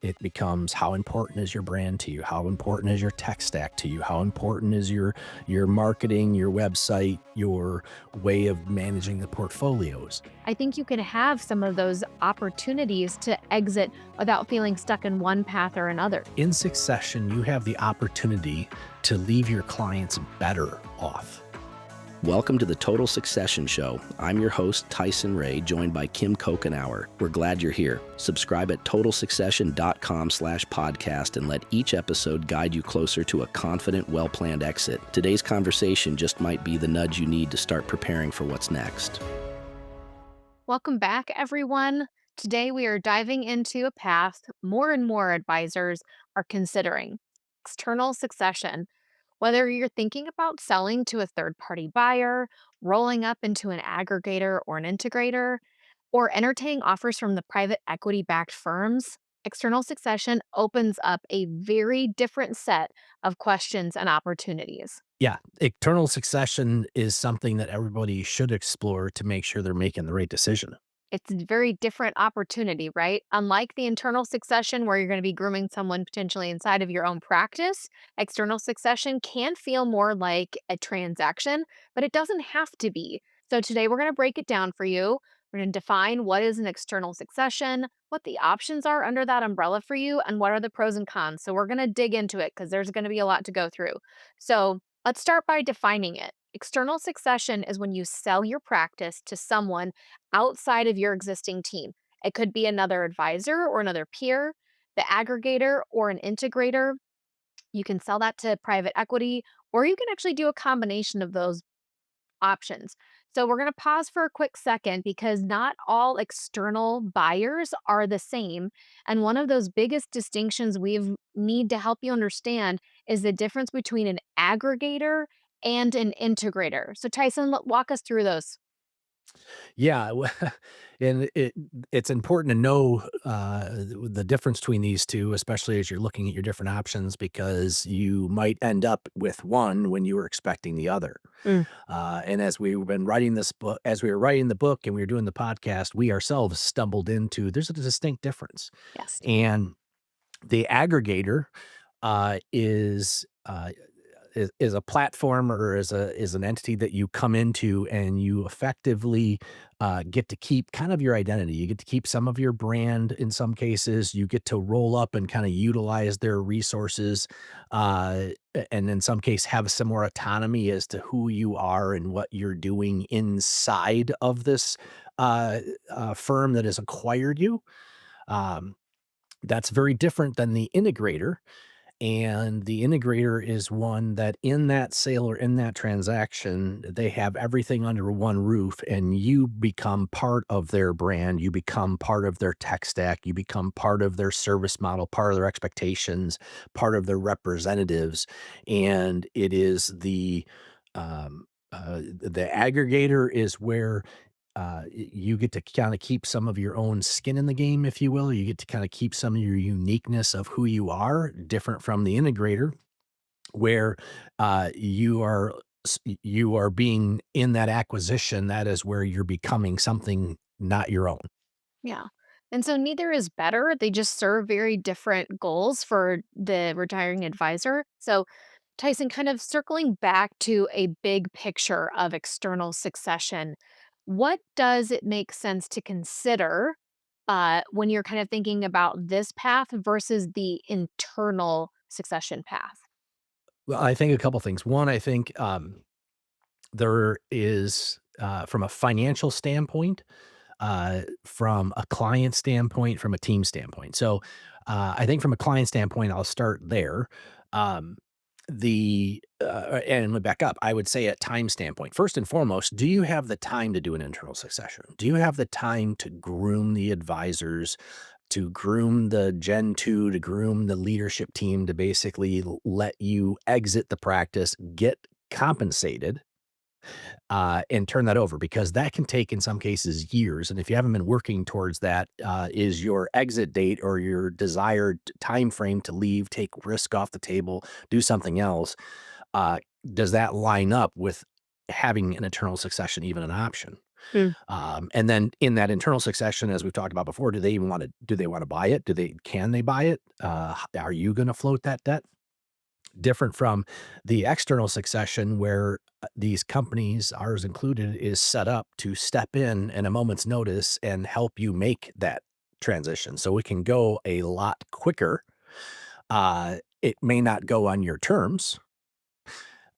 It becomes how important is your brand to you? How important is your tech stack to you? How important is your marketing, your website, your way of managing the portfolios? I think you can have some of those opportunities to exit without feeling stuck in one path or another. In succession, you have the opportunity to leave your clients better off. Welcome to the Total Succession Show. I'm your host, Tyson Ray, joined by Kim Cochenour. We're glad you're here. Subscribe at totalsuccession.com/podcast and let each episode guide you closer to a confident, well-planned exit. Today's conversation just might be the nudge you need to start preparing for what's next. Welcome back, everyone. Today, we are diving into a path more and more advisors are considering external succession. Whether you're thinking about selling to a third party buyer, rolling up into an aggregator or an integrator, or entertaining offers from the private equity backed firms, external succession opens up a very different set of questions and opportunities. Yeah, eternal succession is something that everybody should explore to make sure they're making the right decision. It's a very different opportunity, right? Unlike the internal succession where you're going to be grooming someone potentially inside of your own practice, external succession can feel more like a transaction, but it doesn't have to be. So today we're going to break it down for you. We're going to define what is an external succession, what the options are under that umbrella for you, and what are the pros and cons. So we're going to dig into it because there's going to be a lot to go through. So let's start by defining it. External succession is when you sell your practice to someone outside of your existing team. It could be another advisor or another peer, the aggregator or an integrator. You can sell that to private equity, or you can actually do a combination of those options. So we're going to pause for a quick second because not all external buyers are the same. And one of those biggest distinctions we need to help you understand is the difference between an aggregator and an integrator. So Tyson, walk us through those. Yeah, and it's important to know the difference between these two, especially as you're looking at your different options, because you might end up with one when you were expecting the other. Mm, And as we've been writing this book, as we were writing the book and we were doing the podcast, we ourselves stumbled into there's a distinct difference. yes. And the aggregator is a platform or is an entity that you come into and you effectively get to keep kind of your identity. You get to keep some of your brand in some cases. You get to roll up and kind of utilize their resources, and in some case have some more autonomy as to who you are and what you're doing inside of this firm that has acquired you. Um, that's very different than the integrator, and the integrator is one that in that sale or in that transaction, they have everything under one roof and you become part of their brand. You become part of their tech stack. You become part of their service model, part of their expectations, part of their representatives. And it is the aggregator is where you get to kind of keep some of your own skin in the game, if you will. You get to kind of keep some of your uniqueness of who you are, different from the integrator, where you are being in that acquisition. That is where you're becoming something not your own. Yeah. And so neither is better. They just serve very different goals for the retiring advisor. So, Tyson, kind of circling back to a big picture of external succession, what does it make sense to consider when you're kind of thinking about this path versus the internal succession path? Well, I think a couple things. One, I think there is, from a financial standpoint, from a client standpoint, from a team standpoint. So, I think from a client standpoint, I'll start there. Um, and let me back up. I would say a time standpoint. First and foremost, do you have the time to do an internal succession? Do you have the time to groom the advisors, to groom the Gen 2, to groom the leadership team to basically let you exit the practice, get compensated, and turn that over because that can take in some cases years. And if you haven't been working towards that, is your exit date or your desired time frame to leave, take risk off the table, do something else. Uh, does that line up with having an internal succession even an option? Mm. And then in that internal succession, as we've talked about before, do they want to buy it? Can they buy it? Are you going to float that debt? Different from the external succession where these companies, ours included, is set up to step in a moment's notice and help you make that transition. So it can go a lot quicker. It may not go on your terms.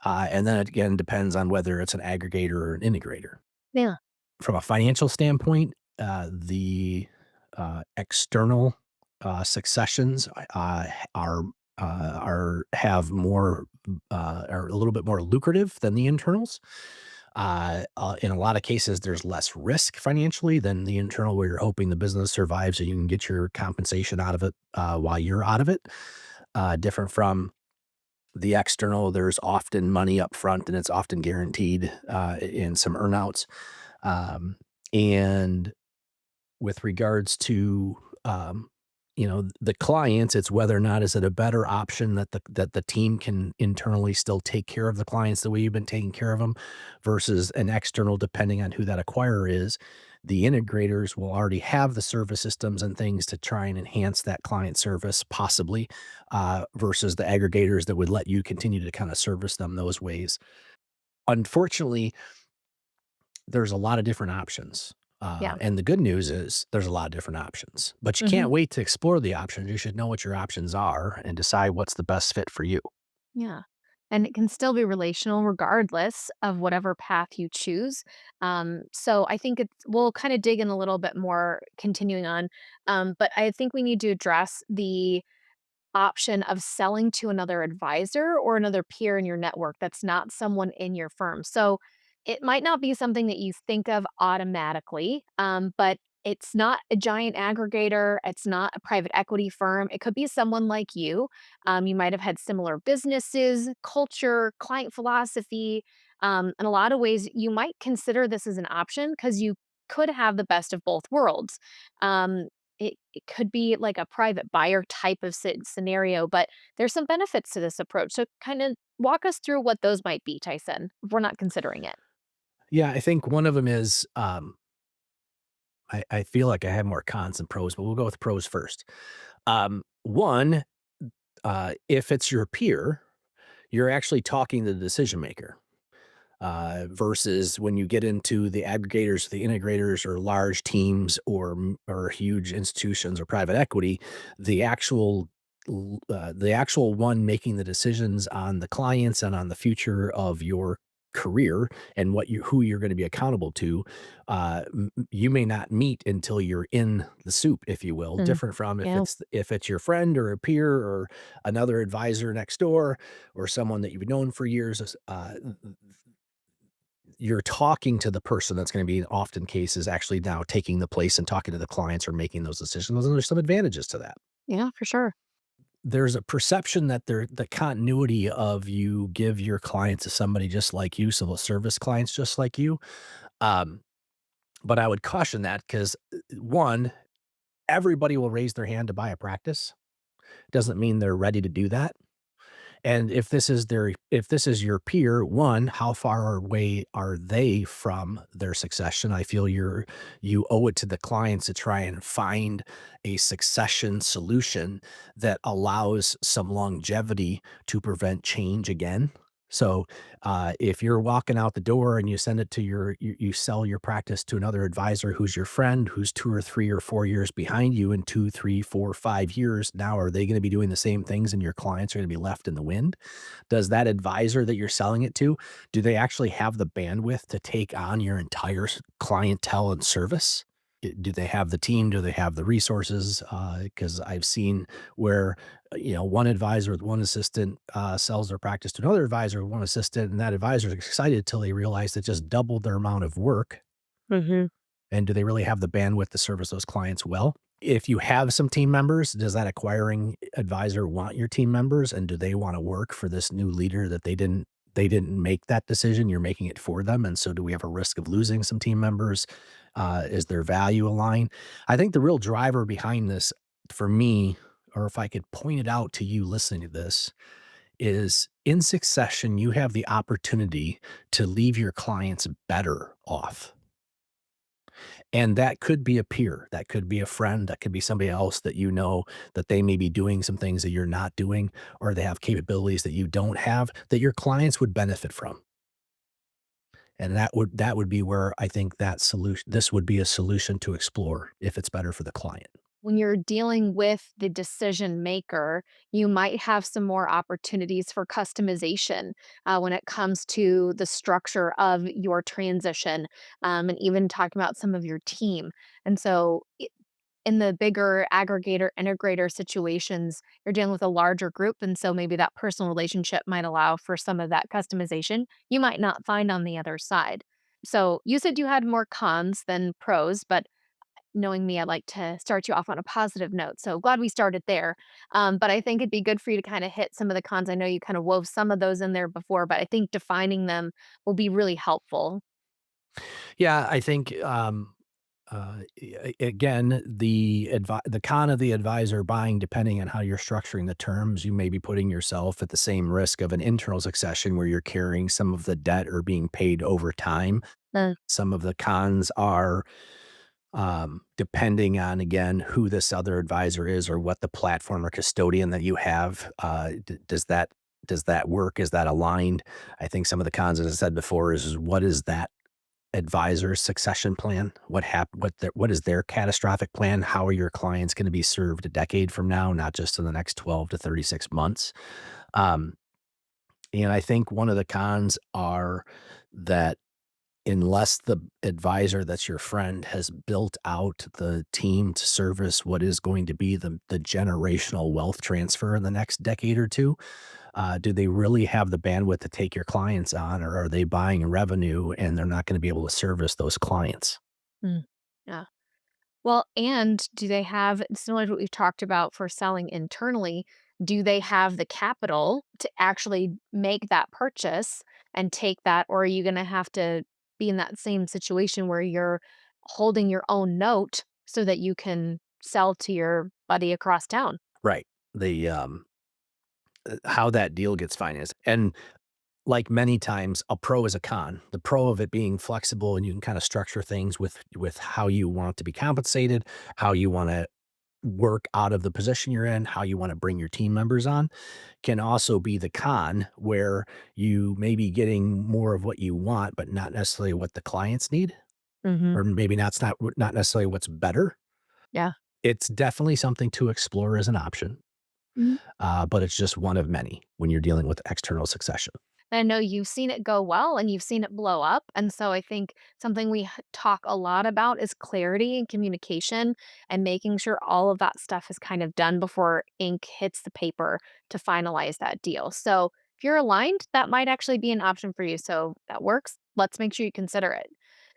And then it again depends on whether it's an aggregator or an integrator. Yeah. From a financial standpoint, the external successions are have more are a little bit more lucrative than the internals. In a lot of cases, there's less risk financially than the internal, where you're hoping the business survives and you can get your compensation out of it while you're out of it. Different from the external, there's often money up front and it's often guaranteed in some earnouts. Um, and with regards to, the clients, it's whether or not is it a better option that the team can internally still take care of the clients the way you've been taking care of them versus an external, depending on who that acquirer is. The integrators will already have the service systems and things to try and enhance that client service possibly, versus the aggregators that would let you continue to kind of service them those ways. Unfortunately, there's a lot of different options. Yeah. And the good news is there's a lot of different options, but you Mhm. can't wait to explore the options. You should know what your options are and decide what's the best fit for you. Yeah. And it can still be relational regardless of whatever path you choose. So I think we'll kind of dig in a little bit more continuing on. But I think we need to address the option of selling to another advisor or another peer in your network that's not someone in your firm. So it might not be something that you think of automatically, but it's not a giant aggregator. It's not a private equity firm. It could be someone like you. You might have had similar businesses, culture, client philosophy. In a lot of ways, you might consider this as an option because you could have the best of both worlds. Um, it could be like a private buyer type of scenario, but there's some benefits to this approach. So, kind of walk us through what those might be, Tyson, if we're not considering it. Yeah, I think one of them is, I feel like I have more cons than pros, but we'll go with pros first. One, if it's your peer, you're actually talking to the decision maker. Versus when you get into the aggregators, the integrators, or large teams, or huge institutions or private equity, the actual one making the decisions on the clients and on the future of your career and who you're going to be accountable to, you may not meet until you're in the soup, if you will. Mm, Different from yeah. if it's your friend or a peer or another advisor next door or someone that you've known for years. You're talking to the person that's gonna be, in often cases, actually now taking the place and talking to the clients or making those decisions, and there's some advantages to that. Yeah, for sure. There's a perception that the continuity of you give your clients to somebody just like you, so they'll service clients just like you, um, but I would caution that 'cause, 1, everybody will raise their hand to buy a practice. Doesn't mean they're ready to do that. And if this is your peer, 1, how far away are they from their succession? I feel you owe it to the clients to try and find a succession solution that allows some longevity to prevent change again. So, if you're walking out the door and you send it to you sell your practice to another advisor who's your friend, who's 2 or 3 or 4 years behind you in 2, 3, 4, 5 years, now are they gonna be doing the same things and your clients are gonna be left in the wind? Does that advisor that you're selling it to, do they actually have the bandwidth to take on your entire clientele and service? Do they have the team? Do they have the resources? Because I've seen where, one advisor with one assistant sells their practice to another advisor with one assistant, and that advisor is excited till they realize it just doubled their amount of work. Hmm. And do they really have the bandwidth to service those clients well? If you have some team members, does that acquiring advisor want your team members, and do they wanna work for this new leader that they didn't make that decision, you're making it for them, and so do we have a risk of losing some team members? Is their value aligned? I think the real driver behind this for me, or if I could point it out to you listening to this, is in succession, you have the opportunity to leave your clients better off. And that could be a peer, that could be a friend, that could be somebody else that you know that they may be doing some things that you're not doing, or they have capabilities that you don't have that your clients would benefit from. And that would be where I think that solution this would be a solution to explore if it's better for the client. When you're dealing with the decision maker, you might have some more opportunities for customization when it comes to the structure of your transition, and even talking about some of your team. And so, in the bigger aggregator integrator situations, you're dealing with a larger group. And so, maybe that personal relationship might allow for some of that customization you might not find on the other side. So, you said you had more cons than pros, but knowing me, I like to start you off on a positive note. So glad we started there. But I think it'd be good for you to kind of hit some of the cons. I know you kind of wove some of those in there before, but I think defining them will be really helpful. Yeah, I think, again, the con of the advisor buying, depending on how you're structuring the terms, you may be putting yourself at the same risk of an internal succession where you're carrying some of the debt or being paid over time. Uh, Some of the cons are, depending on, again, who this other advisor is or what the platform or custodian that you have, does that work? Is that aligned? I think some of the cons, as I said before, is what is that advisor's succession plan? What is their catastrophic plan? How are your clients gonna be served a decade from now, not just in the next 12 to 36 months? Um, and I think one of the cons are that unless the advisor that's your friend has built out the team to service what is going to be the generational wealth transfer in the next decade or 2, do they really have the bandwidth to take your clients on, or are they buying revenue and they're not gonna be able to service those clients? mm, yeah. Well, and do they have, similar to what we've talked about for selling internally, do they have the capital to actually make that purchase and take that? Or are you going to have to be in that same situation where you're holding your own note so that you can sell to your buddy across town? Right. The, how that deal gets financed. And like many times, a pro is a con. The pro of it being flexible and you can kinda structure things with how you want to be compensated, how you wanna work out of the position you're in, how you wanna bring your team members on, can also be the con where you may be getting more of what you want, but not necessarily what the clients need, Hmm. or maybe not necessarily what's better. Yeah. It's definitely something to explore as an option, but it's just one of many when you're dealing with external succession. I know you've seen it go well and you've seen it blow up. And so I think something we talk a lot about is clarity and communication and making sure all of that stuff is kind of done before ink hits the paper to finalize that deal. So if you're aligned, that might actually be an option for you. So that works. Let's make sure you consider it.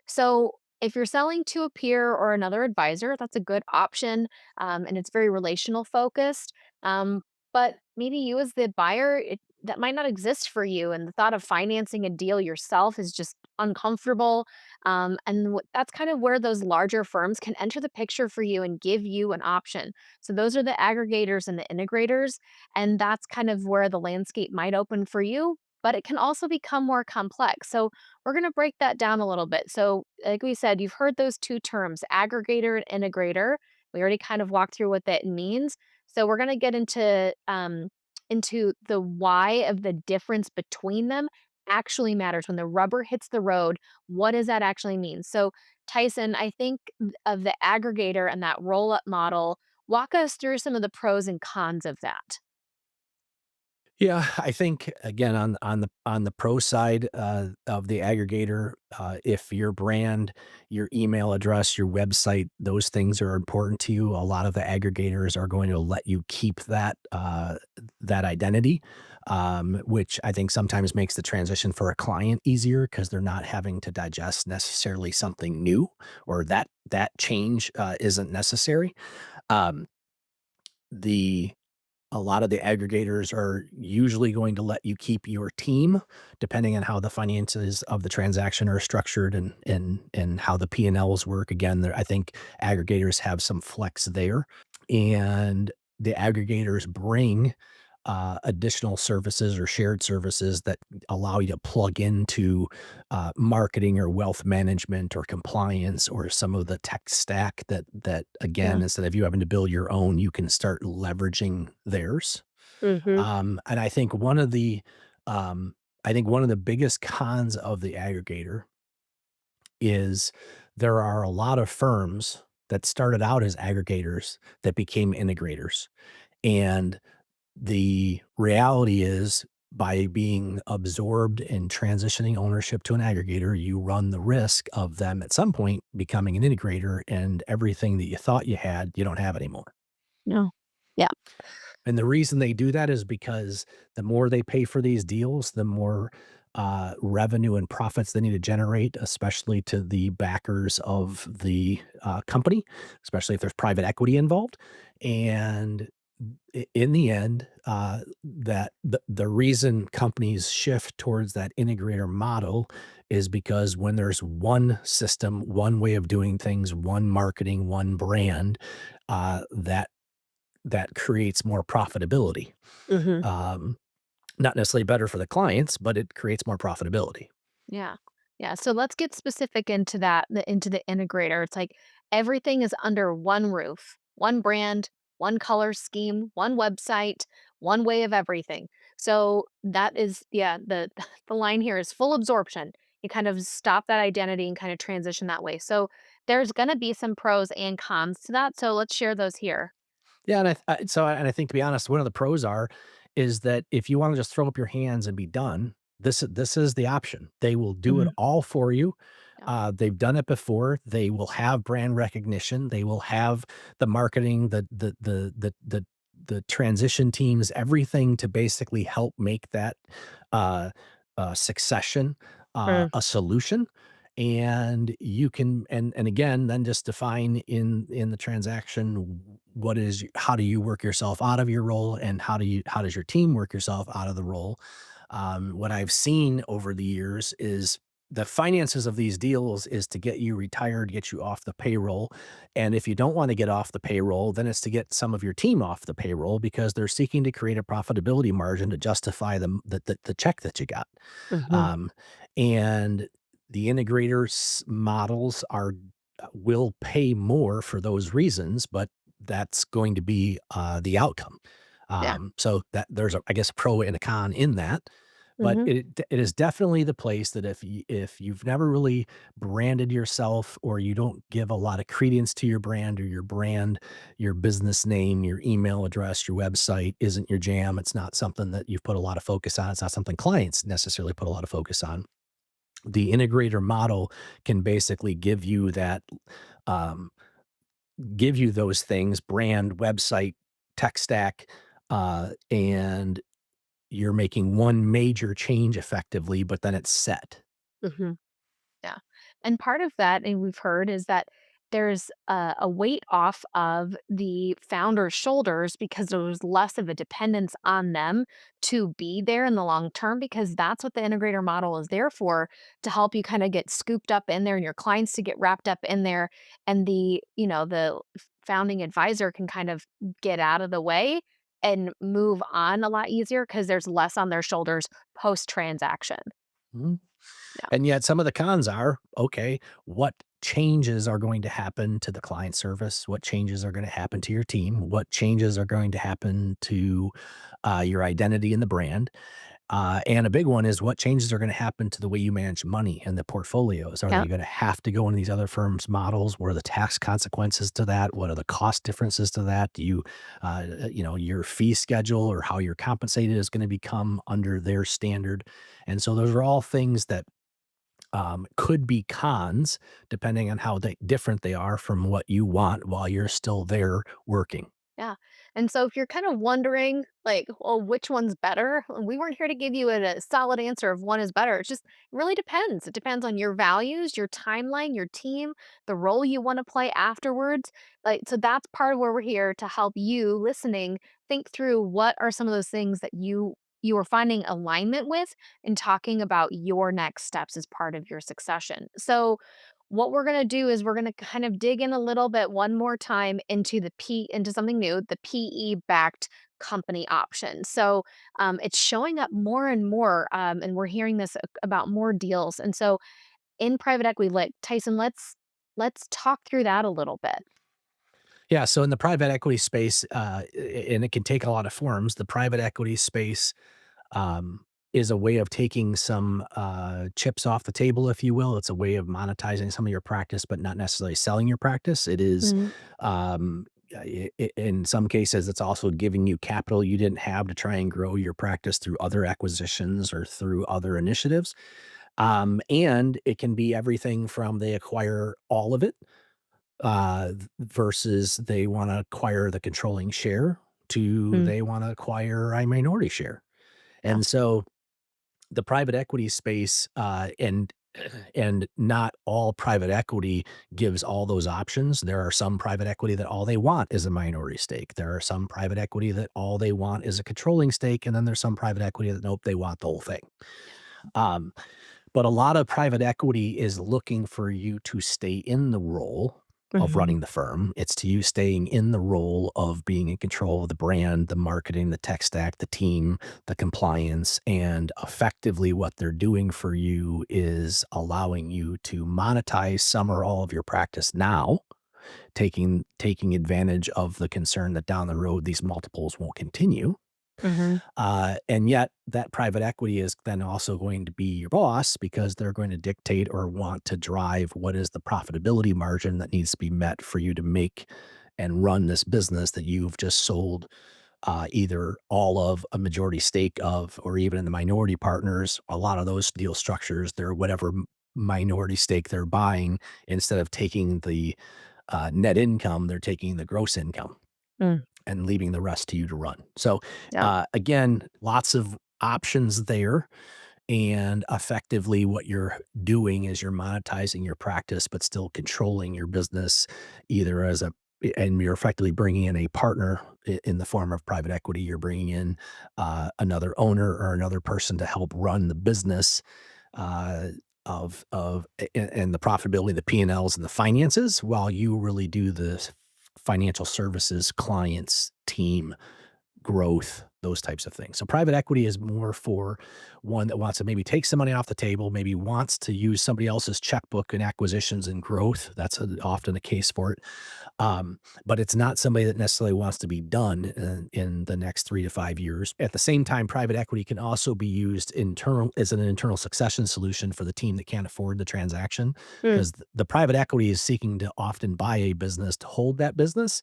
So if you're selling to a peer or another advisor, that's a good option. And it's very relational focused. But maybe you as the buyer, that might not exist for you, and the thought of financing a deal yourself is just uncomfortable. That's kind of where those larger firms can enter the picture for you and give you an option. So those are the aggregators and the integrators, and that's kind of where the landscape might open for you. But it can also become more complex. So we're going to break that down a little bit. So, like we said, you've heard those two terms, aggregator and integrator. We already kind of walked through what that means. So we're going to get into the why of the difference between them actually matters. When the rubber hits the road, what does that actually mean? So, Tyson, I think of the aggregator and that roll up model. Walk us through some of the pros and cons of that. Yeah, I think again on the pro side of the aggregator, if your brand, your email address, your website, those things are important to you, a lot of the aggregators are going to let you keep that identity, which I think sometimes makes the transition for a client easier because they're not having to digest necessarily something new, or that change isn't necessary. Um, the a lot of the aggregators are usually going to let you keep your team, depending on how the finances of the transaction are structured and how the P&Ls work. Again, I think aggregators have some flex there, and the aggregators bring additional services or shared services that allow you to plug into marketing or wealth management or compliance or some of the tech stack that Yeah. again, instead of you having to build your own, you can start leveraging theirs. Mhm. And um, I think one of the biggest cons of the aggregator is there are a lot of firms that started out as aggregators that became integrators. And the reality is by being absorbed and transitioning ownership to an aggregator, you run the risk of them at some point becoming an integrator and everything that you thought you had, you don't have anymore. No. Yeah. And the reason they do that is because the more they pay for these deals, the more revenue and profits they need to generate, especially to the backers of the company, especially if there's private equity involved. And in the end, that the reason companies shift towards that integrator model is because when there's one system, one way of doing things, one marketing, one brand, that creates more profitability. Mhm. Um, Not necessarily better for the clients, but it creates more profitability. Yeah. Yeah. So let's get specific into that, into the integrator. It's like everything is under one roof, one brand, one color scheme, one website, one way of everything. So that is, yeah, the the line here is full absorption. You kind of stop that identity and kind of transition that way. So there's going to be some pros and cons to that. So let's share those here. Yeah, and I think to be honest, one of the pros is that if you wanna just throw up your hands and be done, this is the option. They will do it Mhm. all for you. Yeah. They've done it before. They will have brand recognition. They will have the marketing, the transition teams, everything to basically help make that, uh, succession, Mm. a solution, and you can and again, then just define in the transaction what is how do you work yourself out of your role and how does your team work yourself out of the role. What I've seen over the years is the finances of these deals is to get you retired, get you off the payroll. And if you don't want to get off the payroll, then it's to get some of your team off the payroll because they're seeking to create a profitability margin to justify the check that you got. Mhm. Um, and the integrators models are will pay more for those reasons, but that's going to be the outcome. Yeah. So that there's a, I guess, a pro and a con in that, but Mhm. it is definitely the place that if you've never really branded yourself or you don't give a lot of credence to your brand or your business name, your email address, your website isn't your jam. It's not something that you've put a lot of focus on. It's not something clients necessarily put a lot of focus on. The integrator model can basically um, give you those things, brand, website, tech stack, and you're making one major change effectively, but then it's set. Mhm. Yeah. And part of that, and we've heard, is that there's a weight off of the founder's shoulders because there's less of a dependence on them to be there in the long term, because that's what the integrator model is there for, to help you kind of get scooped up in there and your clients to get wrapped up in there. And the founding advisor can kind of get out of the way and move on a lot easier because there's less on their shoulders post transaction. Mhm. Yeah. And yet some of the cons are, okay, what changes are going to happen to the client service? What changes are going to happen to your team? What changes are going to happen to your identity and the brand? And a big one is what changes are going to happen to the way you manage money and the portfolios? Are Yeah. they going to have to go into these other firms' models? What are the tax consequences to that? What are the cost differences to that? Your fee schedule or how you're compensated is going to become under their standard. And so those are all things that could be cons depending on how different they are from what you want while you're still there working. Yeah. And so if you're kind of wondering, like, well, which one's better? We weren't here to give you a solid answer of one is better. It just really depends. It depends on your values, your timeline, your team, the role you want to play afterwards. Like, so that's part of where we're here to help you listening think through what are some of those things that you are finding alignment with and talking about your next steps as part of your succession. So what we're gonna do is we're gonna kind of dig in a little bit one more time into into something new, the PE-backed company option. So, it's showing up more and more, and we're hearing this about more deals. And so in private equity, like, Tyson, let's talk through that a little bit. Yeah, so in the private equity space, and it can take a lot of forms, the private equity space um, is a way of taking some chips off the table, if you will. It's a way of monetizing some of your practice, but not necessarily selling your practice. It is, Mm, in some cases, it's also giving you capital you didn't have to try and grow your practice through other acquisitions or through other initiatives. And it can be everything from they acquire all of it versus they want to acquire the controlling share to mm, they want to acquire a minority share. yeah. And so the private equity space, and not all private equity gives all those options. There are some private equity that all they want is a minority stake. There are some private equity that all they want is a controlling stake, and then there's some private equity that nope, they want the whole thing. Um, but a lot of private equity is looking for you to stay in the role of Mhm, running the firm. It's to you staying in the role of being in control of the brand, the marketing, the tech stack, the team, the compliance, and effectively what they're doing for you is allowing you to monetize some or all of your practice now, taking advantage of the concern that down the road these multiples won't continue. mhm, And yet that private equity is then also going to be your boss because they're going to dictate or want to drive what is the profitability margin that needs to be met for you to make and run this business that you've just sold either all of, a majority stake of, or even in the minority partners. A lot of those deal structures, they're whatever minority stake they're buying, instead of taking the net income, they're taking the gross income mm, and leaving the rest to you to run. So, yep, again, lots of options there. And effectively, what you're doing is you're monetizing your practice, but still controlling your business either and you're effectively bringing in a partner in the form of private equity. You're bringing in another owner or another person to help run the business uh, and the profitability, the P and Ls, and the finances, while you really do the financial services, clients, team, growth, those types of things. So private equity is more for one that wants to maybe take some money off the table, maybe wants to use somebody else's checkbook in acquisitions and growth. That's often a case for it. But it's not somebody that necessarily wants to be done in the next 3 to 5 years. At the same time, private equity can also be used internal as an internal succession solution for the team that can't afford the transaction, mm, because the private equity is seeking to often buy a business to hold that business,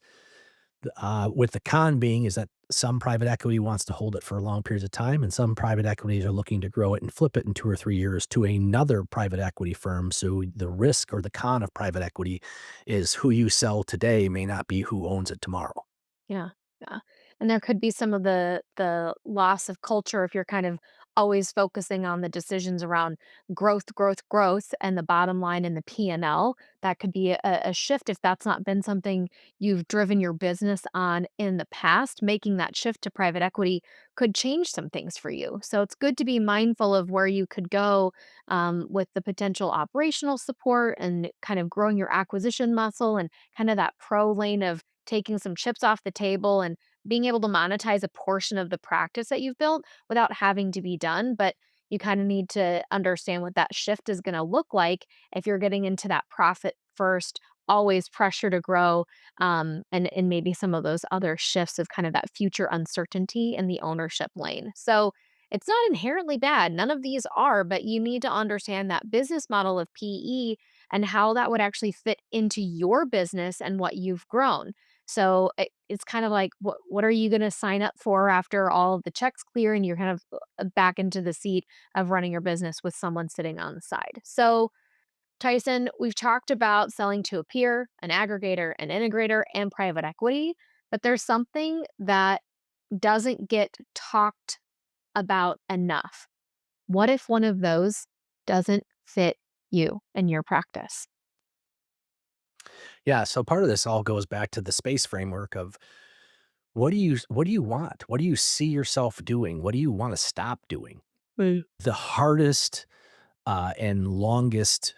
with the con being is that some private equity wants to hold it for long periods of time, and some private equities are looking to grow it and flip it in 2 or 3 years to another private equity firm. So the risk or the con of private equity is who you sell today may not be who owns it tomorrow. yeah, yeah, and there could be some of the loss of culture if you're kind of always focusing on the decisions around growth, growth, growth, and the bottom line and the P&L. That could be a shift if that's not been something you've driven your business on in the past. Making that shift to private equity could change some things for you. So it's good to be mindful of where you could go with the potential operational support and kind of growing your acquisition muscle and kind of that pro lane of taking some chips off the table and being able to monetize a portion of the practice that you've built without having to be done. But you kind of need to understand what that shift is going to look like if you're getting into that profit first, always pressure to grow, and maybe some of those other shifts of kind of that future uncertainty in the ownership lane. So it's not inherently bad. None of these are, but you need to understand that business model of PE and how that would actually fit into your business and what you've grown. So it's kind of like, what are you going to sign up for after all of the checks clear and you're kind of back into the seat of running your business with someone sitting on the side. So Tyson, we've talked about selling to a peer, an aggregator, an integrator, and private equity, but there's something that doesn't get talked about enough. What if one of those doesn't fit you and your practice? Yeah, so part of this all goes back to the space framework of what do you want? What do you see yourself doing? What do you want to stop doing? Mm, The hardest and longest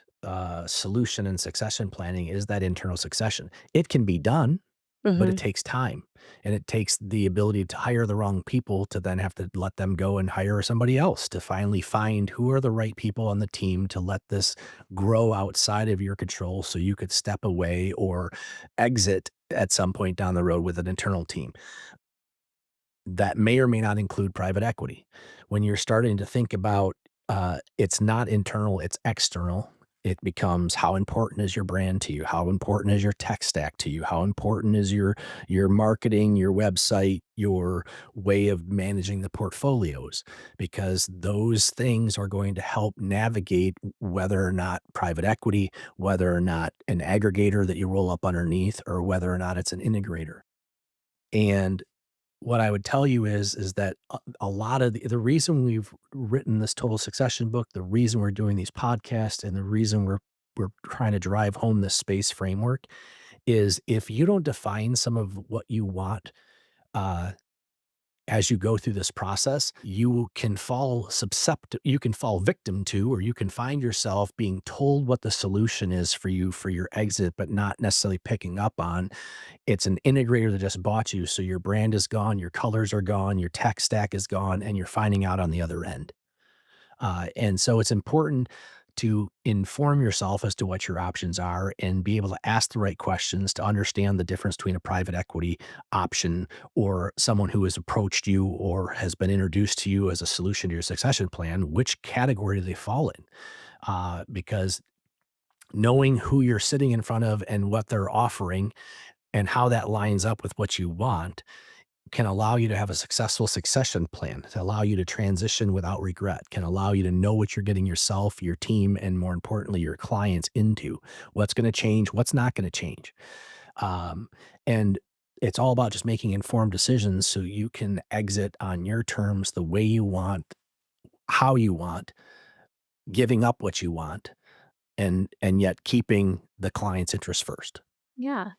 solution and succession planning is that internal succession. It can be done, but it Mhm. takes time, and it takes the ability to hire the wrong people to then have to let them go and hire somebody else to finally find who are the right people on the team to let this grow outside of your control so you could step away or exit at some point down the road with an internal team. That may or may not include private equity. When you're starting to think about, it's not internal, it's external, it becomes how important is your brand to you? How important is your tech stack to you? How important is your marketing, your website, your way of managing the portfolios? Because those things are going to help navigate whether or not private equity, whether or not an aggregator that you roll up underneath, or whether or not it's an integrator. And what I would tell you is that a lot of the reason we've written this total succession book, the reason we're doing these podcasts, and the reason we're trying to drive home this space framework is if you don't define some of what you want, uh, as you go through this process, you can fall victim to, or you can find yourself being told what the solution is for you for your exit, but not necessarily picking up on it's an integrator that just bought you, so your brand is gone, your colors are gone, your tech stack is gone, and you're finding out on the other end. And so it's important to inform yourself as to what your options are and be able to ask the right questions to understand the difference between a private equity option or someone who has approached you or has been introduced to you as a solution to your succession plan. Which category do they fall in? Because knowing who you're sitting in front of and what they're offering and how that lines up with what you want can allow you to have a successful succession plan, to allow you to transition without regret, can allow you to know what you're getting yourself, your team, and more importantly, your clients into. What's going to change, what's not going to change. Um, and it's all about just making informed decisions so you can exit on your terms the way you want, how you want, giving up what you want, and yet keeping the client's interest first. Yeah.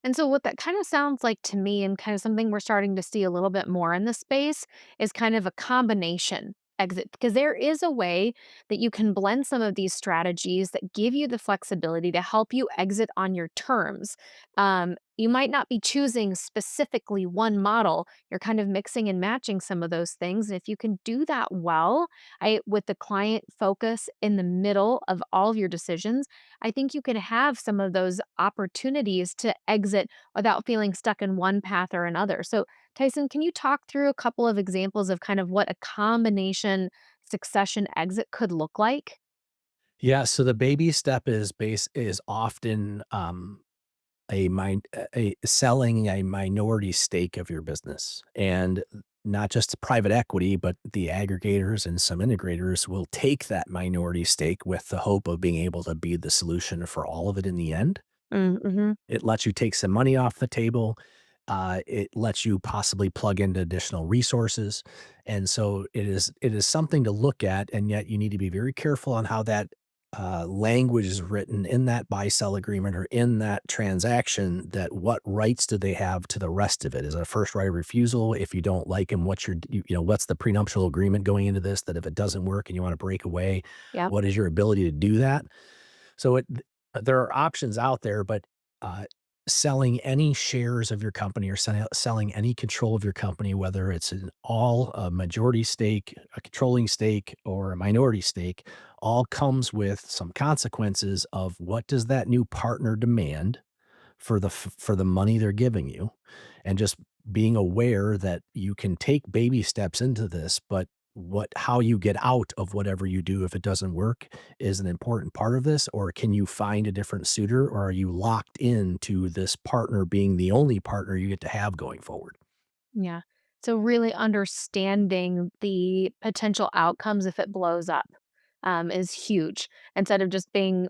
And so what that kind of sounds like to me and kind of something we're starting to see a little bit more in the space is kind of a combination exit because there is a way that you can blend some of these strategies that give you the flexibility to help you exit on your terms. You might not be choosing specifically one model. You're kind of mixing and matching some of those things. And if you can do that well, with the client focus in the middle of all of your decisions, I think you can have some of those opportunities to exit without feeling stuck in one path or another. So, Tyson, can you talk through a couple of examples of kind of what a combination succession exit could look like? Yeah, so the baby step is often a selling a minority stake of your business, and not just private equity, but the aggregators and some integrators will take that minority stake with the hope of being able to be the solution for all of it in the end. Mm-hmm. It lets you take some money off the table. It lets you possibly plug into additional resources, and so it is something to look at, and yet you need to be very careful on how that language is written in that buy-sell agreement or in that transaction. That what rights do they have to the rest of it? Is it a first right of refusal? If you don't like him, what's the prenuptial agreement going into this? That if it doesn't work and you want to break away, Yep. what is your ability to do that? So there are options out there, but, uh, selling any shares of your company or selling any control of your company, whether it's a majority stake, a controlling stake, or a minority stake, all comes with some consequences of what does that new partner demand for the money they're giving you, and just being aware that you can take baby steps into this, but how you get out of whatever you do if it doesn't work is an important part of this. Or can you find a different suitor, or are you locked into this partner being the only partner you get to have going forward? Yeah. So really understanding the potential outcomes if it blows up is huge. Instead of just being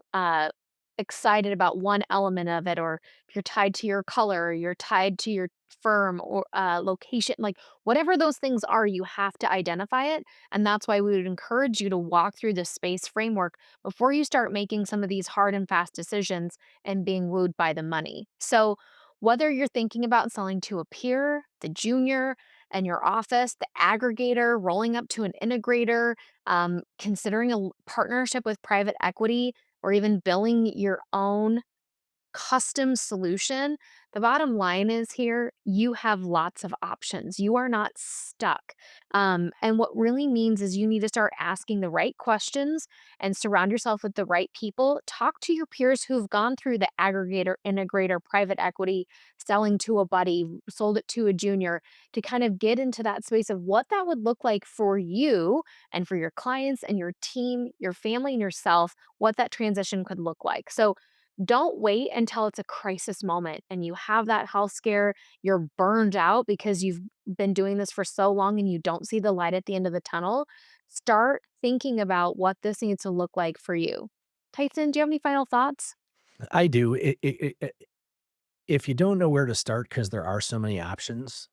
excited about one element of it, or if you're tied to your color, or you're tied to your firm or location, like whatever those things are, you have to identify it. And that's why we would encourage you to walk through the space framework before you start making some of these hard and fast decisions and being wooed by the money. So whether you're thinking about selling to a peer, the junior, and your office, the aggregator, rolling up to an integrator, considering a partnership with private equity, or even building your own custom solution, the bottom line is here, you have lots of options. You are not stuck. And what really means is you need to start asking the right questions and surround yourself with the right people. Talk to your peers who've gone through the aggregator, integrator, private equity, selling to a buddy, sold it to a junior, to kind of get into that space of what that would look like for you and for your clients and your team, your family, and yourself, what that transition could look like. So don't wait until it's a crisis moment and you have that health scare, you're burned out because you've been doing this for so long and you don't see the light at the end of the tunnel. Start thinking about what this needs to look like for you. Tyson, do you have any final thoughts? I do. If you don't know where to start because there are so many options,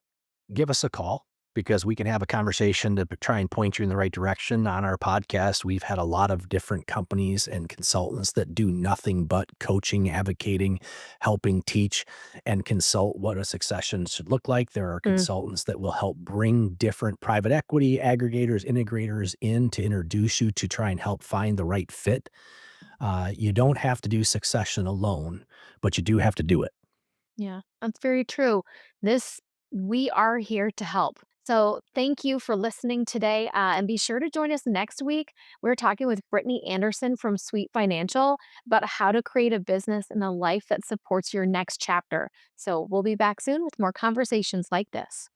give us a call because we can have a conversation to try and point you in the right direction. On our podcast, we've had a lot of different companies and consultants that do nothing but coaching, advocating, helping teach and consult what a succession should look like. There are Mm, consultants that will help bring different private equity aggregators, integrators in to introduce you to try and help find the right fit. You don't have to do succession alone, but you do have to do it. yeah, that's very true. This, we are here to help. So thank you for listening today. And be sure to join us next week. We're talking with Brittany Anderson from Sweet Financial about how to create a business and a life that supports your next chapter. So we'll be back soon with more conversations like this.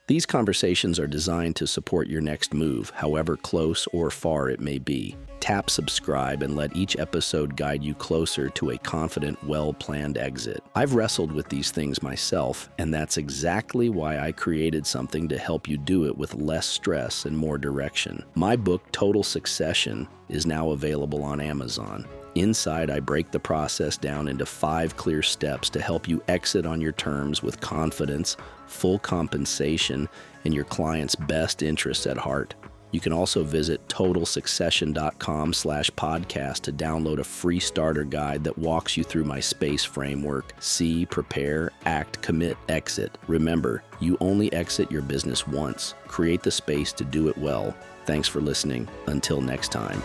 These conversations are designed to support your next move, however close or far it may be. Tap subscribe and let each episode guide you closer to a confident, well-planned exit. I've wrestled with these things myself, and that's exactly why I created something to help you do it with less stress and more direction. My book, Total Succession, is now available on Amazon. Inside, I break the process down into 5 clear steps to help you exit on your terms with confidence, full compensation, and your client's best interests at heart. You can also visit totalsuccession.com/podcast to download a free starter guide that walks you through my SPACE framework: see, prepare, act, commit, exit. Remember, you only exit your business once. Create the space to do it well. Thanks for listening. Until next time.